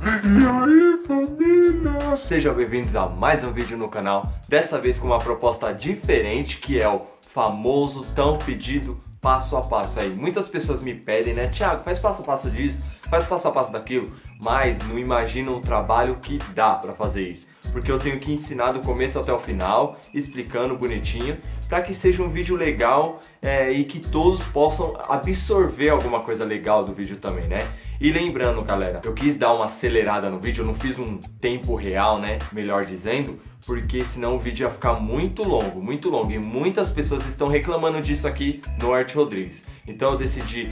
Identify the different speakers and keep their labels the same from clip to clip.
Speaker 1: E aí, família?
Speaker 2: Sejam bem-vindos a mais um vídeo no canal, dessa vez com uma proposta diferente, que é o famoso tão pedido passo a passo aí. Muitas pessoas me pedem, né, Thiago, faz passo a passo disso, faz passo a passo daquilo, mas não imaginam o trabalho que dá pra fazer isso. Porque eu tenho que ensinar do começo até o final, explicando bonitinho, para que seja um vídeo legal e que todos possam absorver alguma coisa legal do vídeo também, né? E lembrando, galera, eu quis dar uma acelerada no vídeo, eu não fiz um tempo real, né? Melhor dizendo, porque senão o vídeo ia ficar muito longo, e muitas pessoas estão reclamando disso aqui no Art Rodrigues. Então eu decidi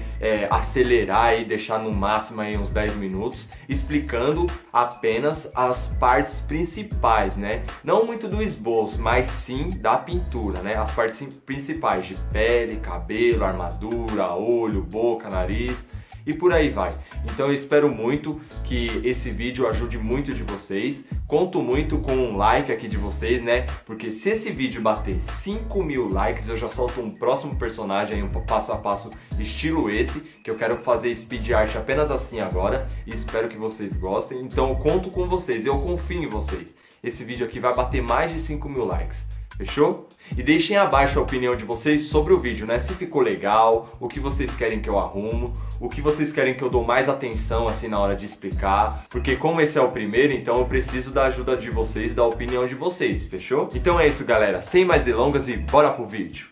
Speaker 2: acelerar e deixar no máximo aí uns 10 minutos, explicando apenas as partes principais, né? Não muito do esboço, mas sim da pintura, né? As partes principais de pele, cabelo, armadura, olho, boca, nariz e por aí vai. Então eu espero muito que esse vídeo ajude muito de vocês. Conto muito com um like aqui de vocês, né? Porque se esse vídeo bater 5.000 likes, eu já solto um próximo personagem aí, um passo a passo estilo esse, que eu quero fazer speed art apenas assim agora, e espero que vocês gostem. Então eu conto com vocês, eu confio em vocês. Esse vídeo aqui vai bater mais de 5.000 likes. Fechou? E deixem abaixo a opinião de vocês sobre o vídeo, né? Se ficou legal, o que vocês querem que eu arrumo, o que vocês querem que eu dou mais atenção assim na hora de explicar. Porque como esse é o primeiro, então eu preciso da ajuda de vocês, da opinião de vocês, fechou? Então é isso, galera. Sem mais delongas e bora pro vídeo.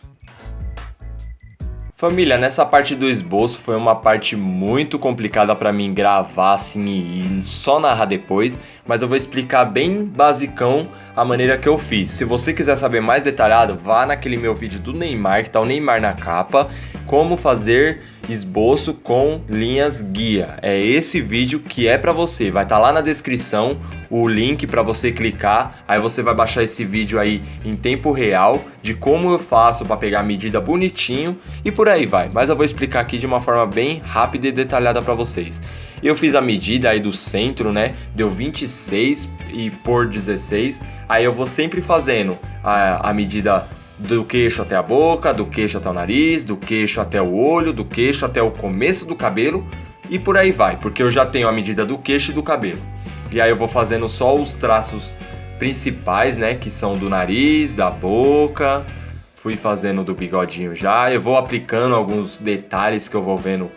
Speaker 2: Família, nessa parte do esboço foi uma parte muito complicada para mim gravar assim e só narrar depois, mas eu vou explicar bem basicão a maneira que eu fiz. Se você quiser saber mais detalhado, vá naquele meu vídeo do Neymar, que tá o Neymar na capa, como fazer esboço com linhas guia. É esse vídeo que é para você, vai estar lá na descrição o link para você clicar, aí você vai baixar esse vídeo aí em tempo real de como eu faço para pegar a medida bonitinho e por aí vai. Mas eu vou explicar aqui de uma forma bem rápida e detalhada para vocês. Eu fiz a medida aí do centro, né? Deu 26 e por 16. Aí eu vou sempre fazendo a medida do queixo até a boca, do queixo até o nariz, do queixo até o olho, do queixo até o começo do cabelo e por aí vai, porque eu já tenho a medida do queixo e do cabelo. E aí eu vou fazendo só os traços principais, né, que são do nariz, da boca, fui fazendo do bigodinho já, eu vou aplicando alguns detalhes que eu vou vendo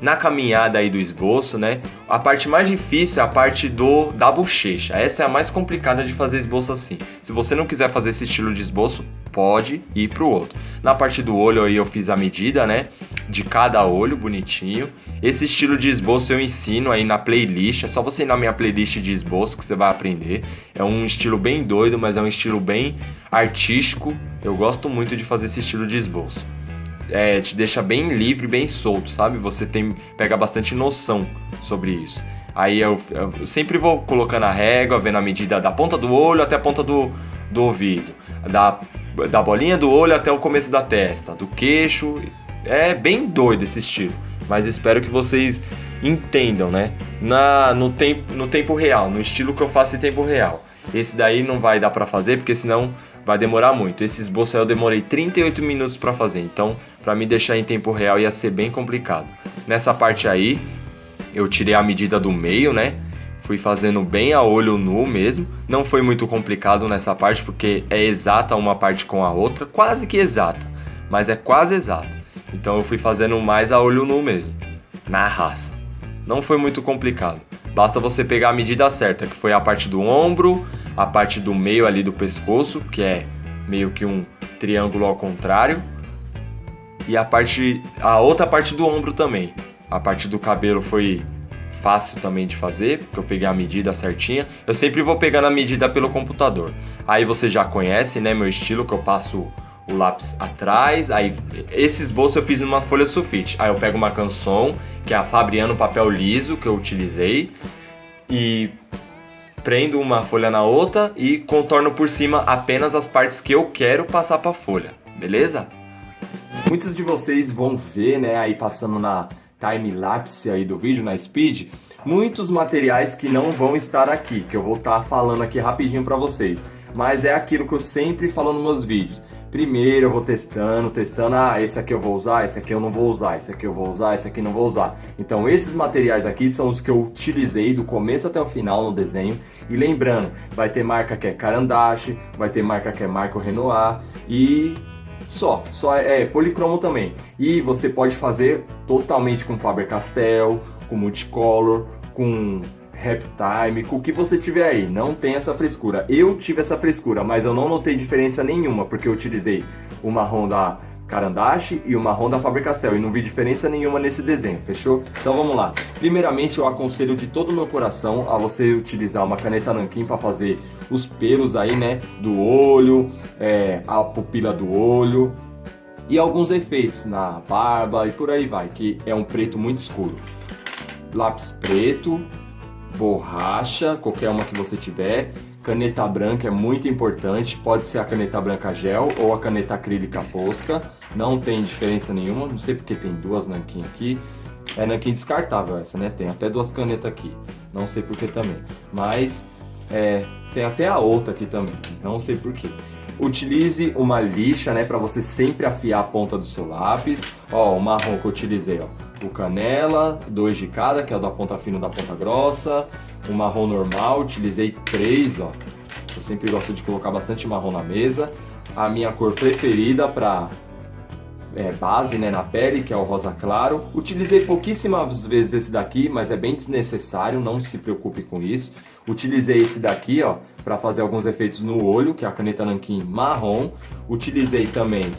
Speaker 2: na caminhada aí do esboço, né? A parte mais difícil é a parte da bochecha. Essa é a mais complicada de fazer esboço assim. Se você não quiser fazer esse estilo de esboço, pode ir pro outro. Na parte do olho aí eu fiz a medida, né? De cada olho, bonitinho. Esse estilo de esboço eu ensino aí na playlist. É só você ir na minha playlist de esboço que você vai aprender. É um estilo bem doido, mas é um estilo bem artístico. Eu gosto muito de fazer esse estilo de esboço. Te deixa bem livre, bem solto, sabe? Você pega bastante noção sobre isso. Aí eu sempre vou colocando a régua, vendo a medida da ponta do olho até a ponta do ouvido, da bolinha do olho até o começo da testa, do queixo. É bem doido esse estilo, mas espero que vocês entendam, né? No tempo real, no estilo que eu faço em tempo real. Esse daí não vai dar pra fazer, porque senão vai demorar muito. Esse esboço aí eu demorei 38 minutos pra fazer, então pra me deixar em tempo real ia ser bem complicado. Nessa parte aí, eu tirei a medida do meio, né? Fui fazendo bem a olho nu mesmo. Não foi muito complicado nessa parte, porque é exata uma parte com a outra. Quase que exata, mas é quase exata. Então eu fui fazendo mais a olho nu mesmo, na raça. Não foi muito complicado. Basta você pegar a medida certa, que foi a parte do ombro, a parte do meio ali do pescoço, que é meio que um triângulo ao contrário, e a outra parte do ombro também. A parte do cabelo foi fácil também de fazer, porque eu peguei a medida certinha. Eu sempre vou pegando a medida pelo computador. Aí você já conhece, né, meu estilo, que eu passo o lápis atrás. Aí esse esboço eu fiz numa folha sulfite. Aí eu pego uma canção, que é a Fabriano papel liso que eu utilizei, e prendo uma folha na outra e contorno por cima apenas as partes que eu quero passar para a folha, beleza? Muitos de vocês vão ver, né, aí passando na time-lapse aí do vídeo, na speed, muitos materiais que não vão estar aqui, que eu vou estar falando aqui rapidinho para vocês. Mas é aquilo que eu sempre falo nos meus vídeos. Primeiro eu vou testando, esse aqui eu vou usar, esse aqui eu não vou usar, esse aqui eu vou usar, esse aqui não vou usar. Então esses materiais aqui são os que eu utilizei do começo até o final no desenho. E lembrando, vai ter marca que é Caran d'Ache, vai ter marca que é Marco Renoir e só é policromo também. E você pode fazer totalmente com Faber-Castell, com Multicolor, com Ragtime, com o que você tiver aí, não tem essa frescura. Eu tive essa frescura, mas eu não notei diferença nenhuma, porque eu utilizei o marrom da Caran d'Ache e o marrom da Faber-Castell e não vi diferença nenhuma nesse desenho, fechou? Então vamos lá. Primeiramente eu aconselho de todo o meu coração a você utilizar uma caneta nanquim para fazer os pelos aí, né, do olho, a pupila do olho e alguns efeitos na barba e por aí vai, que é um preto muito escuro. Lápis preto, borracha, qualquer uma que você tiver, caneta branca é muito importante, pode ser a caneta branca gel ou a caneta acrílica fosca, não tem diferença nenhuma, não sei porque tem duas nanquim aqui, é nanquim descartável essa, né, tem até duas canetas aqui, não sei porque também, mas tem até a outra aqui também, não sei porquê. Utilize uma lixa, né, para você sempre afiar a ponta do seu lápis. Ó, o marrom que eu utilizei, ó, o canela, 2 de cada, que é o da ponta fina e da ponta grossa. O marrom normal, utilizei 3, ó. Eu sempre gosto de colocar bastante marrom na mesa. A minha cor preferida para base, né, na pele, que é o rosa claro. Utilizei pouquíssimas vezes esse daqui, mas é bem desnecessário, não se preocupe com isso. Utilizei esse daqui, ó, para fazer alguns efeitos no olho, que é a caneta nanquim marrom. Utilizei também,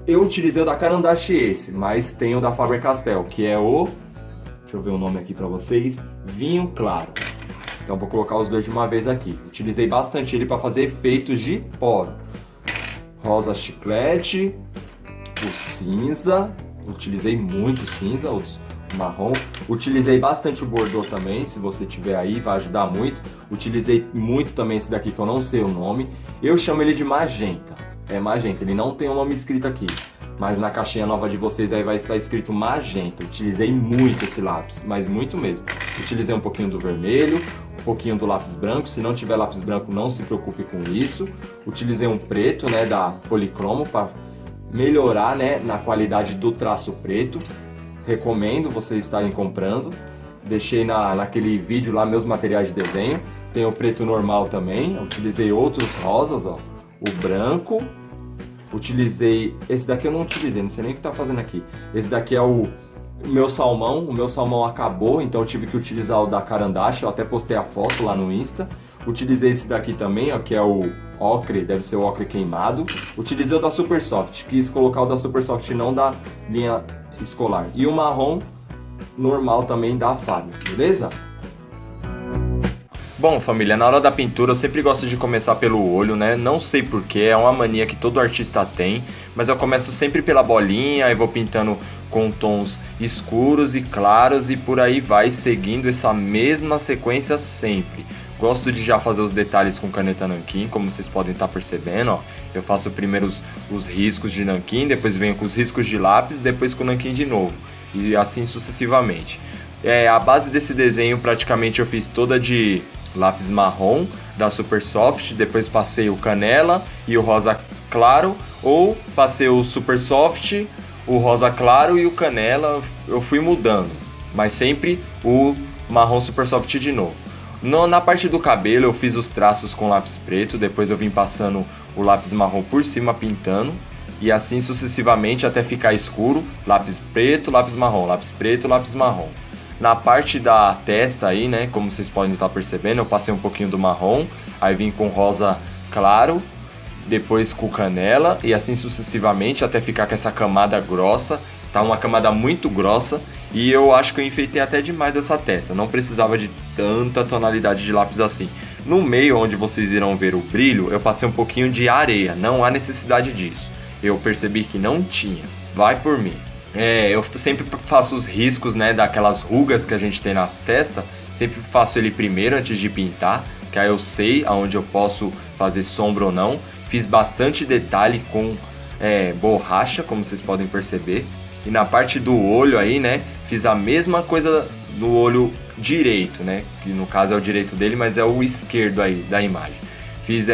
Speaker 2: eu utilizei o da Caran d'Ache esse, mas tem o da Faber-Castell, que é o, deixa eu ver o nome aqui para vocês, vinho claro. Então vou colocar os dois de uma vez aqui. Utilizei bastante ele para fazer efeitos de poro. Rosa chiclete, o cinza, utilizei muito cinza, os marrom. Utilizei bastante o Bordeaux também, se você tiver aí, vai ajudar muito. Utilizei muito também esse daqui que eu não sei o nome. Eu chamo ele de magenta. É magenta, ele não tem o nome escrito aqui, mas na caixinha nova de vocês aí vai estar escrito magenta. Utilizei muito esse lápis, mas muito mesmo. Utilizei um pouquinho do vermelho, um pouquinho do lápis branco. Se não tiver lápis branco, não se preocupe com isso. Utilizei um preto, né, da Policromo para melhorar, né, na qualidade do traço preto. Recomendo vocês estarem comprando. Deixei naquele vídeo lá meus materiais de desenho. Tem o preto normal também. Eu utilizei outros rosas, ó. O branco. Utilizei... Esse daqui eu não utilizei, não sei nem o que tá fazendo aqui. Esse daqui é o meu salmão. O meu salmão acabou, então eu tive que utilizar o da Caran d'Ache. Eu até postei a foto lá no Insta. Utilizei esse daqui também, ó, que é o ocre, deve ser o ocre queimado. Utilizei o da Super Soft. Quis colocar o da Super Soft, não da linha escolar. E o marrom normal também da Fábio, beleza? Bom, família, na hora da pintura eu sempre gosto de começar pelo olho, né? Não sei porquê, é uma mania que todo artista tem, mas eu começo sempre pela bolinha, aí vou pintando com tons escuros e claros e por aí vai, seguindo essa mesma sequência sempre. Gosto de já fazer os detalhes com caneta nanquim, como vocês podem estar percebendo, ó. Eu faço primeiro os riscos de nanquim, depois venho com os riscos de lápis, depois com o nanquim de novo, e assim sucessivamente. A base desse desenho praticamente eu fiz toda de lápis marrom da Super Soft, depois passei o canela e o rosa claro, ou passei o Super Soft, o rosa claro e o canela, eu fui mudando, mas sempre o marrom Super Soft de novo. Na parte do cabelo eu fiz os traços com lápis preto, depois eu vim passando o lápis marrom por cima pintando, e assim sucessivamente até ficar escuro, lápis preto, lápis marrom, lápis preto, lápis marrom. Na parte da testa aí, né, como vocês podem estar percebendo, eu passei um pouquinho do marrom, aí vim com rosa claro, depois com canela e assim sucessivamente até ficar com essa camada grossa. Tá uma camada muito grossa e eu acho que eu enfeitei até demais essa testa, não precisava de tanta tonalidade de lápis assim. No meio onde vocês irão ver o brilho, eu passei um pouquinho de areia, não há necessidade disso. Eu percebi que não tinha, vai por mim. Eu sempre faço os riscos, né, daquelas rugas que a gente tem na testa, sempre faço ele primeiro antes de pintar, que aí eu sei aonde eu posso fazer sombra ou não. Fiz bastante detalhe com borracha, como vocês podem perceber. E na parte do olho aí, né, fiz a mesma coisa do olho direito, né, que no caso é o direito dele, mas é o esquerdo aí da imagem. Fiz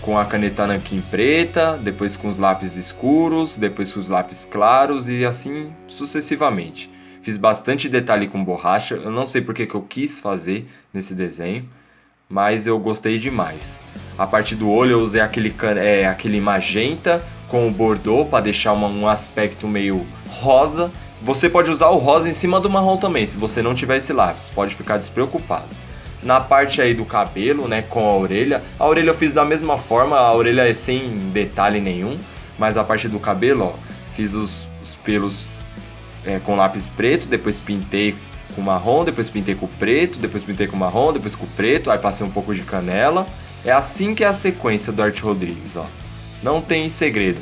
Speaker 2: com a caneta nanquim preta, depois com os lápis escuros, depois com os lápis claros e assim sucessivamente. Fiz bastante detalhe com borracha, eu não sei porque que eu quis fazer nesse desenho, mas eu gostei demais. A parte do olho eu usei aquele magenta com o bordô para deixar um aspecto meio rosa. Você pode usar o rosa em cima do marrom também, se você não tiver esse lápis, pode ficar despreocupado. Na parte aí do cabelo, né, com a orelha eu fiz da mesma forma, a orelha é sem detalhe nenhum, mas a parte do cabelo, ó, fiz os pelos com lápis preto, depois pintei com marrom, depois pintei com preto, depois pintei com marrom, depois com preto, aí passei um pouco de canela. É assim que é a sequência do Arte Rodrigues, ó. Não tem segredo.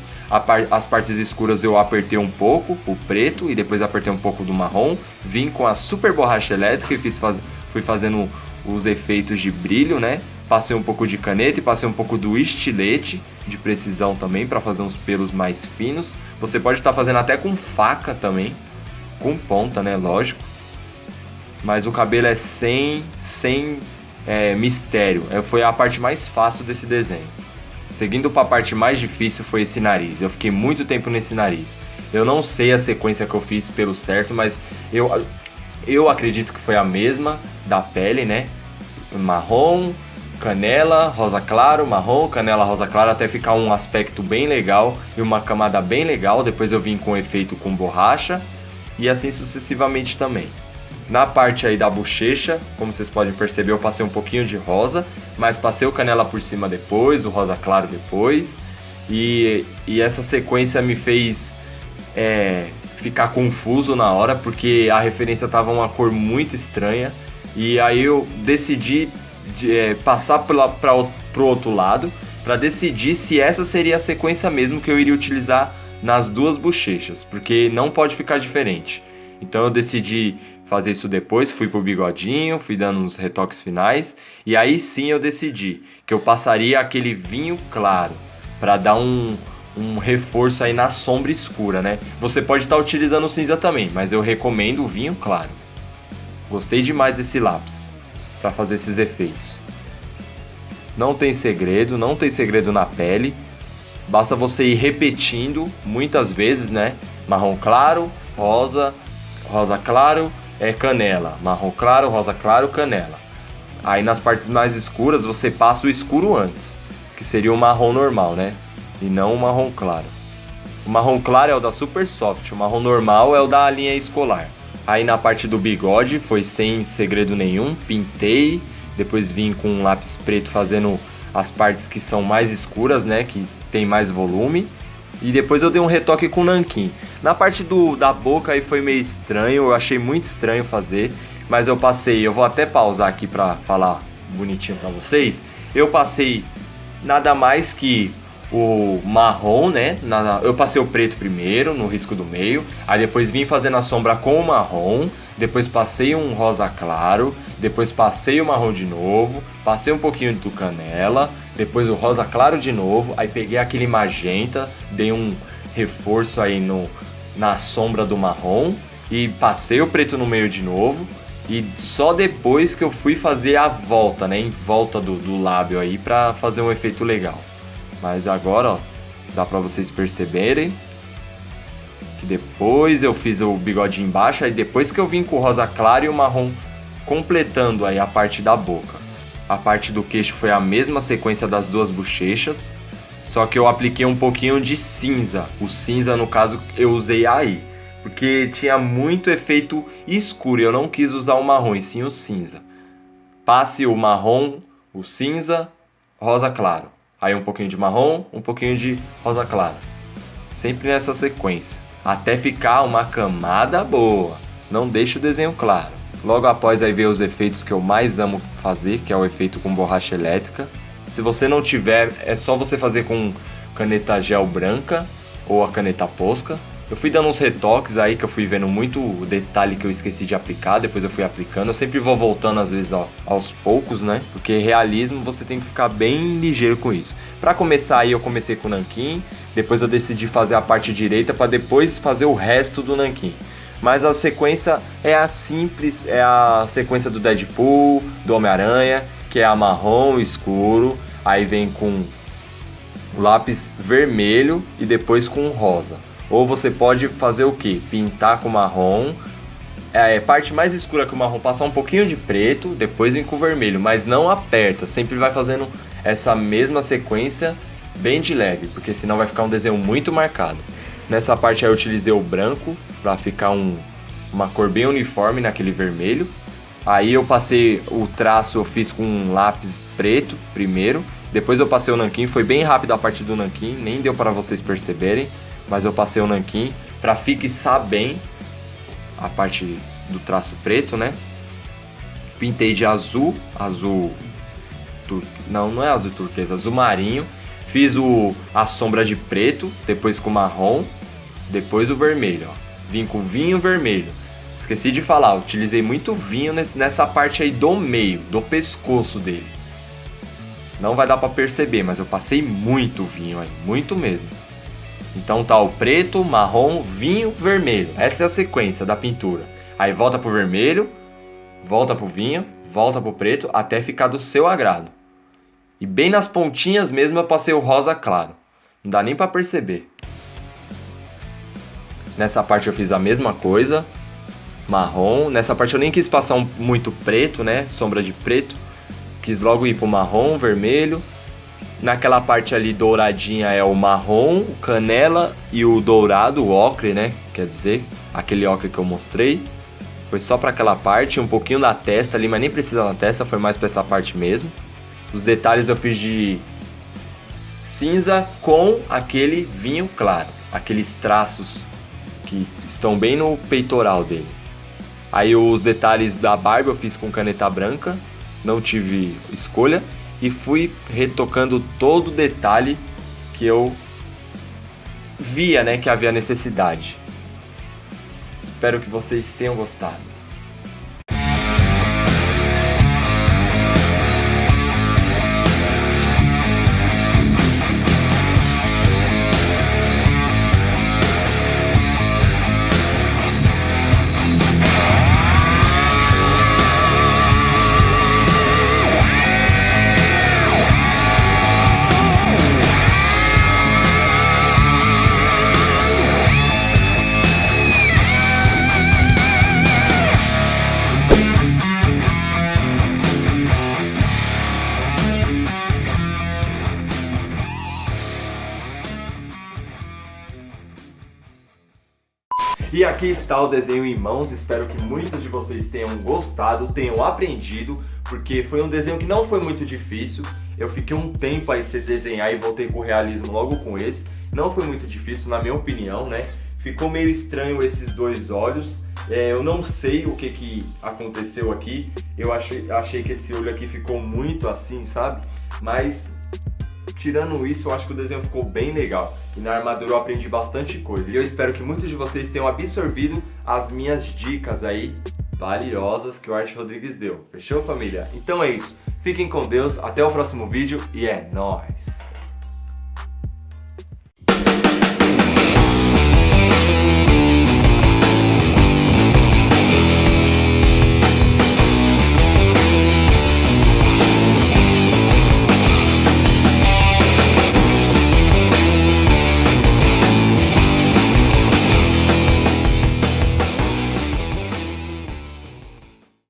Speaker 2: As partes escuras eu apertei um pouco, o preto, e depois apertei um pouco do marrom. Vim com a super borracha elétrica e fui fazendo os efeitos de brilho, né? Passei um pouco de caneta e passei um pouco do estilete de precisão também para fazer uns pelos mais finos. Você pode estar fazendo até com faca também, com ponta, né? Lógico. Mas o cabelo é sem mistério. Foi a parte mais fácil desse desenho. Seguindo para a parte mais difícil foi esse nariz. Eu fiquei muito tempo nesse nariz. Eu não sei a sequência que eu fiz pelo certo, mas eu acredito que foi a mesma da pele, né? Marrom, canela, rosa claro, marrom, canela, rosa claro, até ficar um aspecto bem legal e uma camada bem legal. Depois eu vim com efeito com borracha e assim sucessivamente também. Na parte aí da bochecha, como vocês podem perceber, eu passei um pouquinho de rosa, mas passei o canela por cima depois, o rosa claro depois. E essa sequência me fez ficar confuso na hora, porque a referência tava uma cor muito estranha. E aí eu decidi passar pro outro lado, para decidir se essa seria a sequência mesmo que eu iria utilizar nas duas bochechas, porque não pode ficar diferente. Então eu decidi fazer isso depois, fui pro bigodinho, fui dando uns retoques finais, e aí sim eu decidi que eu passaria aquele vinho claro, para dar um reforço aí na sombra escura, né? Você pode estar utilizando o cinza também, mas eu recomendo o vinho claro. Gostei demais desse lápis para fazer esses efeitos. Não tem segredo na pele. Basta você ir repetindo muitas vezes, né? Marrom claro, rosa, rosa claro, canela. Marrom claro, rosa claro, canela. Aí nas partes mais escuras você passa o escuro antes, que seria o marrom normal, né? E não o marrom claro. O marrom claro é o da Super Soft, o marrom normal é o da linha escolar. Aí na parte do bigode foi sem segredo nenhum, pintei, depois vim com um lápis preto fazendo as partes que são mais escuras, né, que tem mais volume. E depois eu dei um retoque com nanquim. Na parte da boca aí foi meio estranho, eu achei muito estranho fazer, mas eu vou até pausar aqui pra falar bonitinho pra vocês. Eu passei nada mais que o marrom, né? Eu passei o preto primeiro, no risco do meio. Aí depois vim fazendo a sombra com o marrom. Depois passei um rosa claro. Depois passei o marrom de novo. Passei um pouquinho do canela. Depois o rosa claro de novo. Aí peguei aquele magenta. Dei um reforço aí na sombra do marrom. E passei o preto no meio de novo. E só depois que eu fui fazer a volta, né? Em volta do lábio aí, pra fazer um efeito legal. Mas agora, ó, dá pra vocês perceberem que depois eu fiz o bigode embaixo, aí depois que eu vim com o rosa claro e o marrom completando aí a parte da boca. A parte do queixo foi a mesma sequência das duas bochechas, só que eu apliquei um pouquinho de cinza. O cinza, no caso, eu usei aí, porque tinha muito efeito escuro, eu não quis usar o marrom, e sim o cinza. Passe o marrom, o cinza, rosa claro. Aí um pouquinho de marrom, um pouquinho de rosa claro. Sempre nessa sequência. Até ficar uma camada boa. Não deixe o desenho claro. Logo após aí ver os efeitos que eu mais amo fazer, que é o efeito com borracha elétrica. Se você não tiver, é só você fazer com caneta gel branca ou a caneta Posca. Eu fui dando uns retoques aí que eu fui vendo muito o detalhe que eu esqueci de aplicar, depois eu fui aplicando. Eu sempre vou voltando às vezes aos poucos, né? Porque realismo você tem que ficar bem ligeiro com isso. Pra começar aí eu comecei com o nanquim, depois eu decidi fazer a parte direita para depois fazer o resto do nanquim. Mas a sequência é a simples, é a sequência do Deadpool, do Homem-Aranha, que é a marrom escuro. aí vem com o lápis vermelho e depois com rosa. Ou você pode fazer o que? Pintar com marrom, parte mais escura que o marrom, passar um pouquinho de preto, depois vem com o vermelho, mas não aperta, sempre vai fazendo essa mesma sequência bem de leve, porque senão vai ficar um desenho muito marcado. Nessa parte aí eu utilizei o branco para ficar uma cor bem uniforme naquele vermelho. Aí eu passei o traço, eu fiz com um lápis preto primeiro, depois eu passei o nanquim, foi bem rápido a parte do nanquim, nem deu para vocês perceberem, mas eu passei o nanquim para fixar bem a parte do traço preto, né? Pintei de azul, não é azul turquesa, azul marinho. Fiz a sombra de preto, depois com marrom, depois o vermelho, ó. Vim com vinho vermelho. Esqueci de falar, utilizei muito vinho nessa parte aí do meio, do pescoço dele. Não vai dar pra perceber, mas eu passei muito vinho aí, muito mesmo. Então tá o preto, marrom, vinho, vermelho. Essa é a sequência da pintura. Aí volta pro vermelho, volta pro vinho, volta pro preto, até ficar do seu agrado. E bem nas pontinhas mesmo eu passei o rosa claro. Não dá nem pra perceber. Nessa parte eu fiz a mesma coisa. Marrom. Nessa parte eu nem quis passar muito preto, né? Sombra de preto. Quis logo ir pro marrom, vermelho. Naquela parte ali douradinha é o marrom, o canela e o dourado, o ocre, né? Quer dizer, aquele ocre que eu mostrei. Foi só pra aquela parte, um pouquinho na testa ali, mas nem precisa na testa, foi mais pra essa parte mesmo. Os detalhes eu fiz de cinza com aquele vinho claro, aqueles traços que estão bem no peitoral dele. Aí os detalhes da barba eu fiz com caneta branca, não tive escolha, e fui retocando todo o detalhe que eu via, né, que havia necessidade. Espero que vocês tenham gostado. E aqui está o desenho em mãos, espero que muitos de vocês tenham gostado, tenham aprendido, porque foi um desenho que não foi muito difícil. Eu fiquei um tempo aí sem desenhar e voltei com o realismo logo com esse. Não foi muito difícil, na minha opinião, né? Ficou meio estranho esses dois olhos. Eu não sei o que aconteceu aqui. Eu achei que esse olho aqui ficou muito assim, sabe? Mas tirando isso, eu acho que o desenho ficou bem legal. E na armadura eu aprendi bastante coisa. E eu espero que muitos de vocês tenham absorvido as minhas dicas aí valiosas que o Art Rodrigues deu. Fechou, família? Então é isso. Fiquem com Deus, até o próximo vídeo e é nóis!